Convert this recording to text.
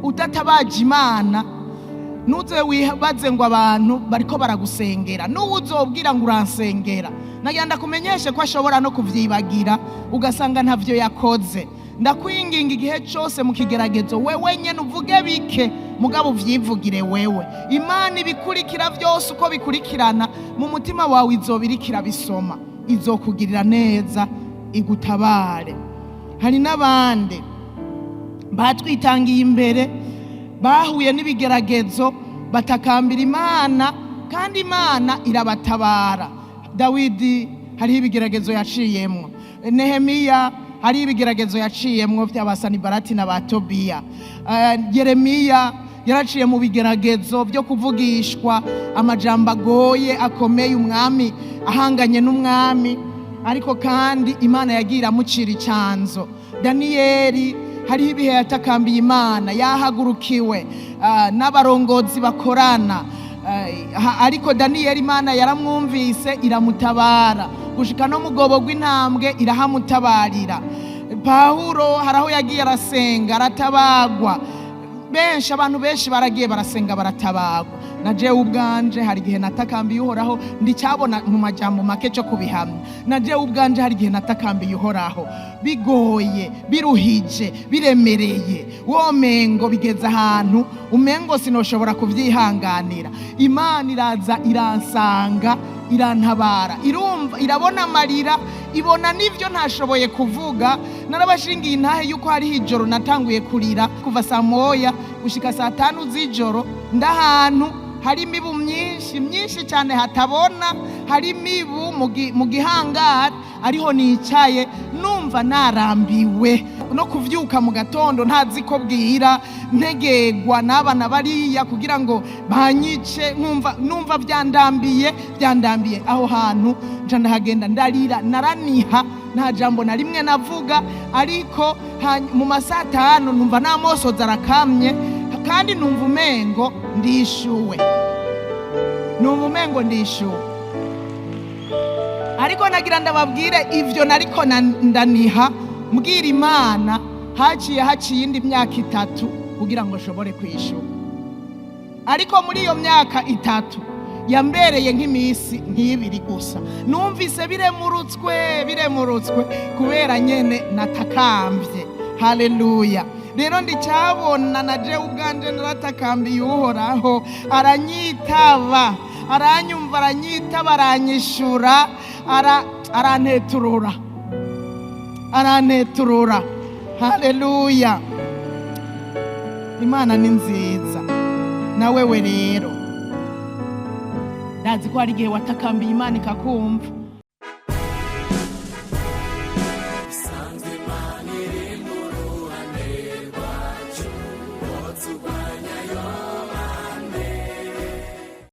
udatabaje Imana nuze wibaze ngo abantu bariko baragusengera, n'uwo uzobwira ngo uransengera nagenda kumenyeshe ko ashobora no kuvyibagira ugasanga ntavyo yakoze. Ndakwinginga igihe cyose mu kigeragezo wewe nyene uvuge bike mugabo uvyivugire wewe. Imana ibikurikira byose uko bikurikirana mu mutima wawe izobirikira bisoma, izokugirira neza igutabare. Hari n'abandi batwitangiye imbere bahuye n'ibigeragezo batakambira Imana kandi Imana irabatabara. Dawidi hariho ibigeragezo yaciyemwo, Nehemiya hari ibigeragezo yaciyemwo by'Abasanibalati na Batobiya, Yeremiya yaraciye mu bigeragezo byo kuvugishwa amajambo agoye akomeye, umwami ahanganye n'umwami, ariko kandi Imana yagira amucira icanzo. Daniyeli hariho ibihe yatakambiye Imana, yahagurukiwe n'abarongozi bakorana, ariko Daniyeli Imana yaramwumvise iramutabara, gushika no mugobo gw'intambwe irahamutabarira. Pawulo haraho yagiye arasenga aratabagwa, abantu benshi baragiye barasenga baratabagwa. Na jewe ubwanje hari igihe natakambiye Uhoraho ndicyabona mu majambo make cyo kubihamya. Na jewe ubwanje hari igihe natakambiye Uhoraho bigoye, biruhije, biremereye, womengo bigeze ahantu umengo sinoshobora kuvyihanganira. Imana iraza iransanga irantabara, irumva, irabona amarira, ibona n'ivyo ntashoboye kuvuga. Narabashingiye intahe yuko hariho ijoro natanguye kurira kuva saa moya gushika saa 5 z'ijoro, ndahantu hari imibu myinshi cyane hatabona, hari imibu mu gihangari, ariho nicaye numva narambiwe no kuvyuka mu gatondo ntazi ko bwira, ntegegwa n'abana bariya kugira ngo banyice, numva byandambiye aho hantu. Nca ndahagenda ndarira, naraniha, nta jambo na rimwe navuga, ariko mu masaa 5 numva n'amosozi arakamye kandi numva umengo ndishuwe, ariko nagira ndababwire ivyo nariko ndaniha mbwira Imana haciye indi myaka 3 kugira ngo nshobore kwishura. Ariko muri iyo myaka 3 yambereye nk'imisi nk'ibiri gusa, numvise biremurutswe kubera nyene natakambye. Haleluya. Rero ndicyabona na jewe ubwanje naratakambiye Uhoraho, aranyitaba, aranyumva, aranyitaba, aranyishura, aranteturura. Haleluya. Imana ni nziza. Na wewe rero ndazi ko hari igihe watakambiye Imana ikakumva,